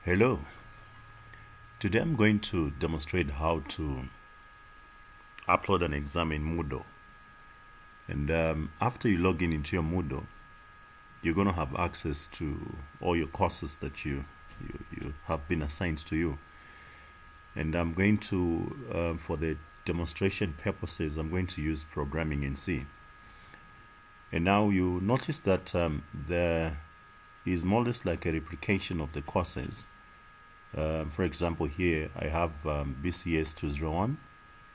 Hello. Today I'm going to demonstrate how to upload an exam in Moodle. And after you log in into your Moodle, you're going to have access to all your courses that you have been assigned to you. And I'm going to, for the demonstration purposes, I'm going to use programming in C. And now you notice that there is more or less like a replication of the courses. For example, here I have BCS 201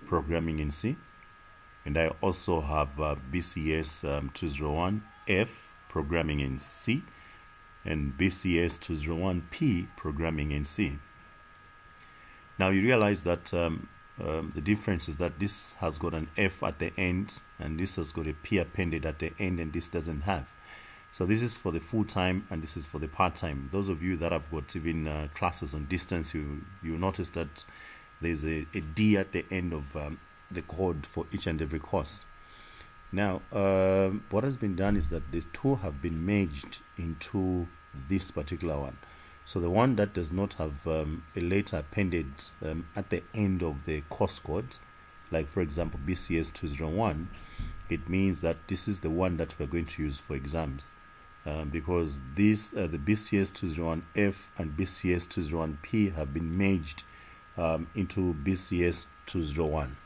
programming in C, and I also have BCS 201 F programming in C, and BCS 201 P programming in C. Now you realize that the difference is that this has got an F at the end, and this has got a P appended at the end, and this doesn't have. So this is for the full-time and this is for the part-time. Those of you that have got even classes on distance, you notice that there's a D at the end of the code for each and every course. Now, what has been done is that these two have been merged into this particular one. So the one that does not have a letter appended at the end of the course code, like for example BCS 201, it means that this is the one that we're going to use for exams, because this the BCS 201F and BCS 201P have been merged into BCS 201.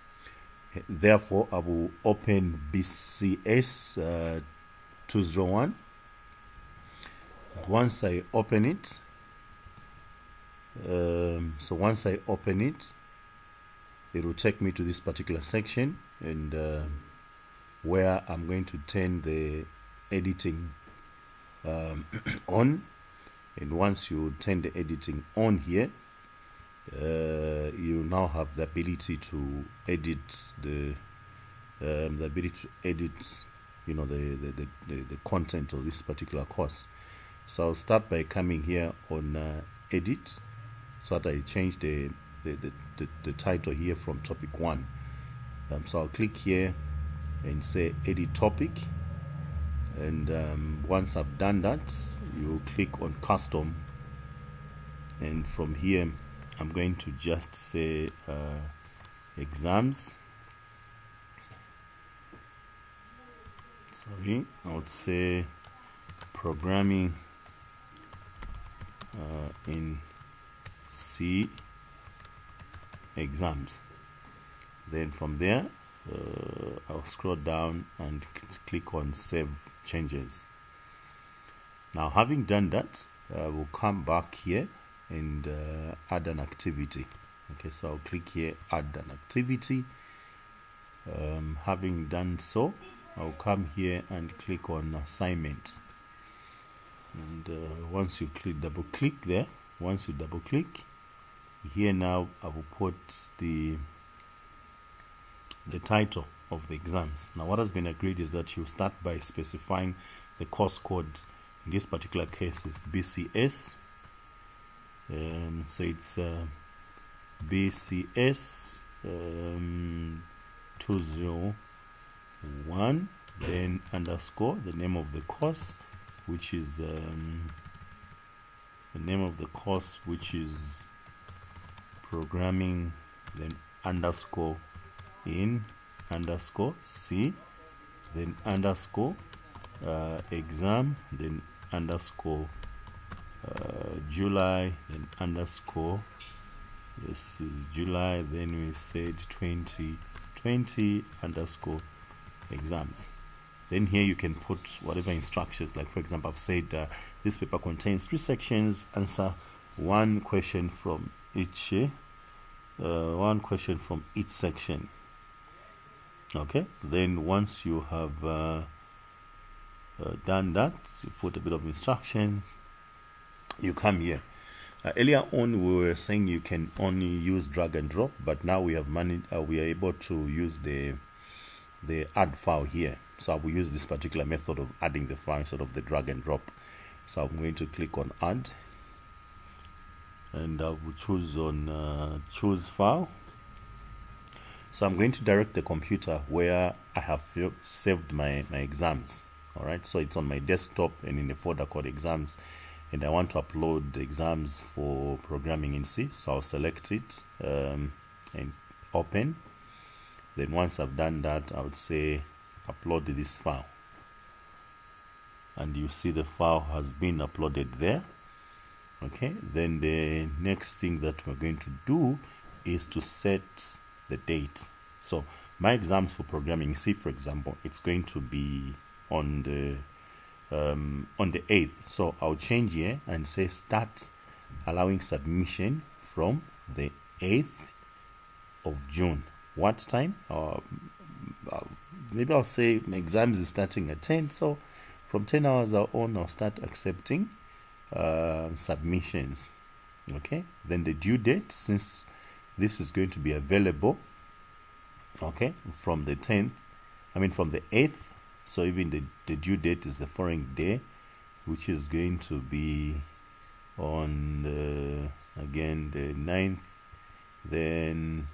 Therefore, I will open BCS 201. Once I open it, once I open it, it will take me to this particular section, and where I'm going to turn the editing on. And once you turn the editing on here, you now have the ability to edit the content of this particular course. So I'll start by coming here on edit, so that I change the title here from topic 1. So I'll click here and say edit topic, and once I've done that, you click on custom, and from here I'm going to just say exams. Sorry, I would say programming in C exams. Then from there I'll scroll down and click on save changes. Now, having done that, we'll come back here and add an activity. Okay, so I'll click here, add an activity. Having done so, I'll come here and click on assignment, and once you double click there, once you double click here, now I will put the title of the exams. Now, what has been agreed is that you start by specifying the course code. In this particular case, it's BCS. So it's BCS 201, then underscore the name of the course, which is programming, then underscore in underscore C, then underscore exam, then underscore July, then underscore, this is July, then we said 2020 underscore exams. Then here you can put whatever instructions, like for example I've said this paper contains 3 sections, answer one question from each section. Okay, then once you have done that, you put a bit of instructions, you come here. Earlier on we were saying you can only use drag and drop, but now we have we are able to use the add file here. So I will use this particular method of adding the file instead of the drag and drop. So I'm going to click on add, and I will choose on choose file. So I'm going to direct the computer where I have saved my exams. All right, so it's on my desktop and in the folder called exams, and I want to upload the exams for programming in C. So I'll select it and open. Then once I've done that, I would say upload this file, and you see the file has been uploaded there. Okay, then the next thing that we're going to do is to set the date. So my exams for programming C, for example, it's going to be on the 8th. So I'll change here and say start allowing submission from the 8th of June. What time? Maybe I'll say my exams is starting at 10. So from 10 hours on, I'll start accepting submissions. Okay, then the due date, since this is going to be available, okay, from the 10th, from the 8th, so even the due date is the following day, which is going to be on again the 9th. Then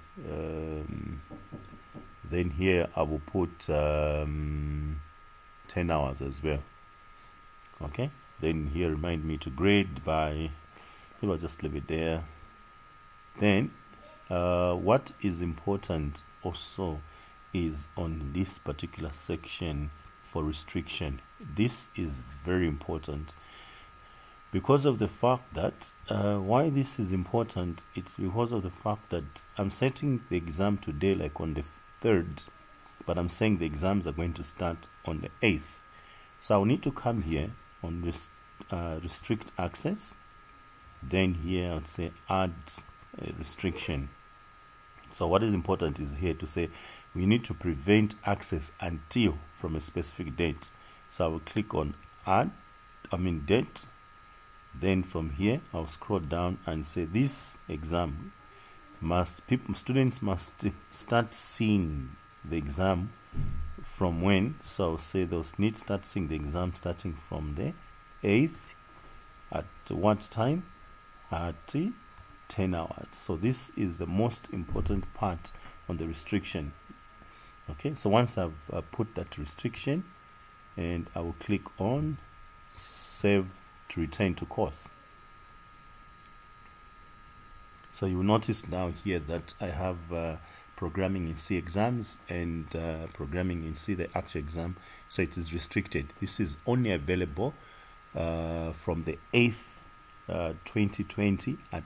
here I will put 10 hours as well. Okay, then here remind me to grade by, maybe I'll just leave it there. Then what is important also is on this particular section for restriction. This is very important because of the fact that why this is important, it's because of the fact that I'm setting the exam today like on the 3rd, but I'm saying the exams are going to start on the 8th. So I'll need to come here on this restrict access. Then here I would say add a restriction. So what is important is here to say we need to prevent access until from a specific date. So I will click on add, date. Then from here I'll scroll down and say this exam students must start seeing the exam from when. So I'll say those need start seeing the exam starting from the 8th. At what time? At 10 hours. So this is the most important part on the restriction. Okay, so once I've put that restriction, and I will click on save to return to course. So you will notice now here that I have programming in C exams and programming in C the actual exam. So it is restricted. This is only available from the 8th 2020 at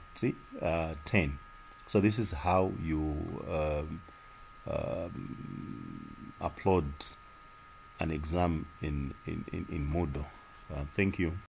10. So this is how you upload an exam in Moodle. Thank you.